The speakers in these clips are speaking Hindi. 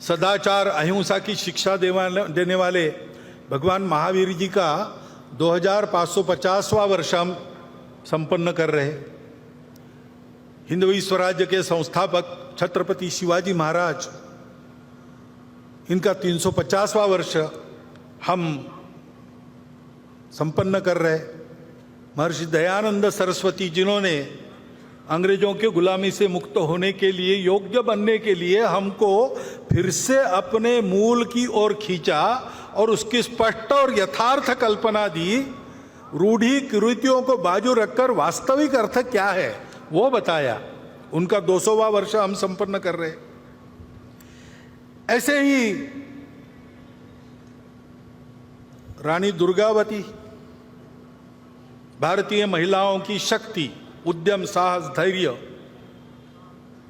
सदाचार अहिंसा की शिक्षा देने वाले भगवान महावीर जी का 2550वां वर्ष हम संपन्न कर रहे। हिंदवी स्वराज्य के संस्थापक छत्रपति शिवाजी महाराज, इनका 350वां वर्ष हम संपन्न कर रहे। महर्षि दयानंद सरस्वती, जिन्होंने अंग्रेजों की गुलामी से मुक्त होने के लिए, योग्य बनने के लिए हमको फिर से अपने मूल की ओर खींचा और उसकी स्पष्ट और यथार्थ कल्पना दी। रूढ़ी कुरीतियों को बाजू रखकर वास्तविक अर्थ क्या है वो बताया। उनका 200वां वर्ष हम संपन्न कर रहे। ऐसे ही रानी दुर्गावती, भारतीय महिलाओं की शक्ति, उद्यम, साहस, धैर्य,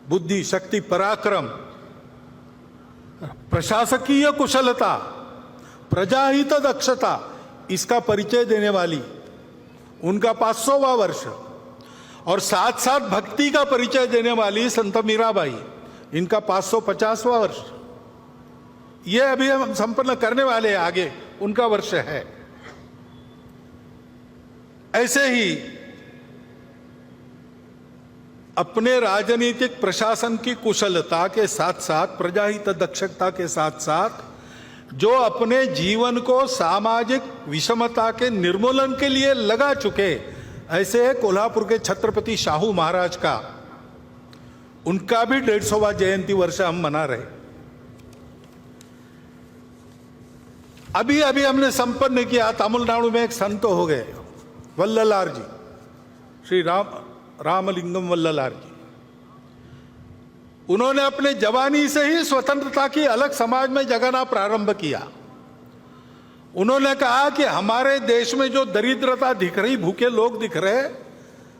बुद्धि, शक्ति, पराक्रम, प्रशासकीय कुशलता, प्रजाहित दक्षता, इसका परिचय देने वाली, उनका 500वां वर्ष। और साथ साथ भक्ति का परिचय देने वाली संत मीराबाई, इनका 550वां वर्ष। ये अभी हम संपन्न करने वाले हैं, आगे उनका वर्ष है। ऐसे ही अपने राजनीतिक प्रशासन की कुशलता के साथ साथ, प्रजाहित दक्षता के साथ साथ, जो अपने जीवन को सामाजिक विषमता के निर्मूलन के लिए लगा चुके, ऐसे कोल्हापुर के छत्रपति शाहू महाराज का, उनका भी 150वां जयंती वर्ष हम मना रहे। अभी अभी हमने संपन्न किया, तमिलनाडु में एक संत हो गए, वल्ललार जी, श्री रामलिंगम वल्ललार जी। उन्होंने अपने जवानी से ही स्वतंत्रता की अलग समाज में जगाना प्रारंभ किया। उन्होंने कहा कि हमारे देश में जो दरिद्रता दिख रही, भूखे लोग दिख रहे,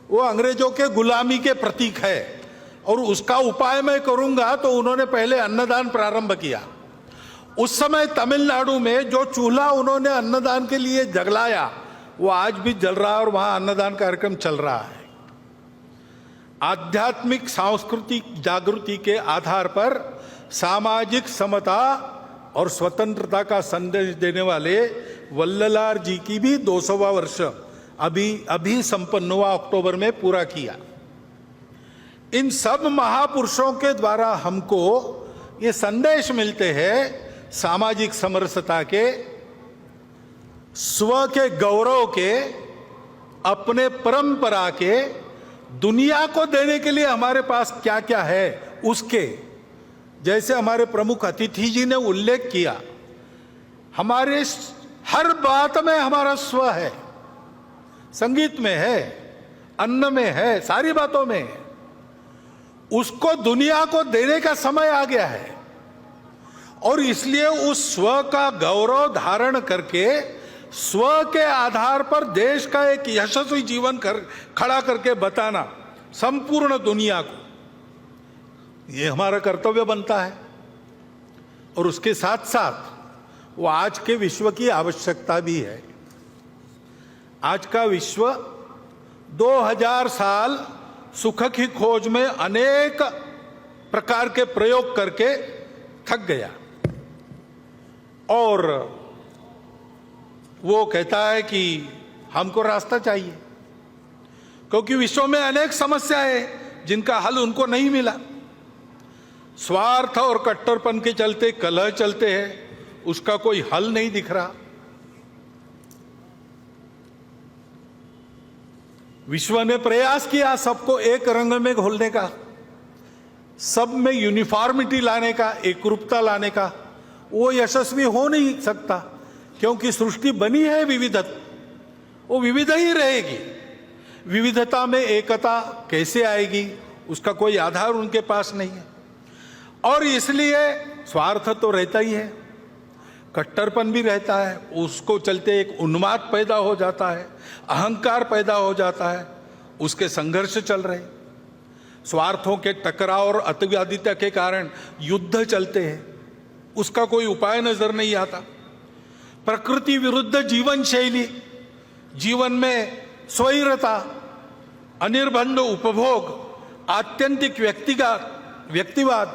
वो अंग्रेजों के गुलामी के प्रतीक है और उसका उपाय मैं करूंगा। तो उन्होंने पहले अन्नदान प्रारंभ किया। उस समय तमिलनाडु में जो चूल्हा उन्होंने अन्नदान के लिए जलाया, वो आज भी जल रहा है और वहां अन्नदान कार्यक्रम चल रहा है। आध्यात्मिक सांस्कृतिक जागृति के आधार पर सामाजिक समता और स्वतंत्रता का संदेश देने वाले वल्ललार जी की भी 200वां वर्ष अभी संपन्न हुआ, अक्टूबर में पूरा किया। इन सब महापुरुषों के द्वारा हमको ये संदेश मिलते हैं सामाजिक समरसता के, स्व के गौरव के, अपने परंपरा के, दुनिया को देने के लिए हमारे पास क्या क्या है उसके। जैसे हमारे प्रमुख अतिथि जी ने उल्लेख किया, हमारे हर बात में हमारा स्व है, संगीत में है, अन्न में है, सारी बातों में है। उसको दुनिया को देने का समय आ गया है और इसलिए उस स्व का गौरव धारण करके, स्व के आधार पर देश का एक यशस्वी जीवन खड़ा करके बताना संपूर्ण दुनिया को, ये हमारा कर्तव्य बनता है। और उसके साथ साथ वो आज के विश्व की आवश्यकता भी है। आज का विश्व 2000 साल सुख की खोज में अनेक प्रकार के प्रयोग करके थक गया और वो कहता है कि हमको रास्ता चाहिए, क्योंकि विश्व में अनेक समस्याएं जिनका हल उनको नहीं मिला। स्वार्थ और कट्टरपन के चलते कलह चलते हैं, उसका कोई हल नहीं दिख रहा। विश्व ने प्रयास किया सबको एक रंग में घोलने का, सब में यूनिफॉर्मिटी लाने का, एकरूपता लाने का। वो यशस्वी हो नहीं सकता, क्योंकि सृष्टि बनी है विविधता, वो विविध ही रहेगी। विविधता में एकता कैसे आएगी, उसका कोई आधार उनके पास नहीं है। और इसलिए स्वार्थ तो रहता ही है, कट्टरपन भी रहता है, उसको चलते एक उन्माद पैदा हो जाता है, अहंकार पैदा हो जाता है, उसके संघर्ष चल रहे। स्वार्थों के टकराव और अतिवादिता के कारण युद्ध चलते हैं, उसका कोई उपाय नजर नहीं आता। प्रकृति विरुद्ध जीवन शैली, जीवन में स्वैरता, अनिर्बंध उपभोग, आत्यंतिक व्यक्तिवाद,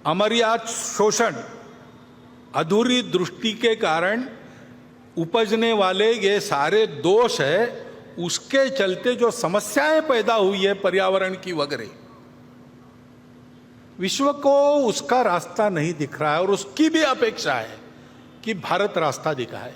अमर्याद शोषण, अधूरी दृष्टि के कारण उपजने वाले ये सारे दोष है, उसके चलते जो समस्याएं पैदा हुई है पर्यावरण की वगैरह, विश्व को उसका रास्ता नहीं दिख रहा है और उसकी भी अपेक्षा है कि भारत रास्ता दिखाए।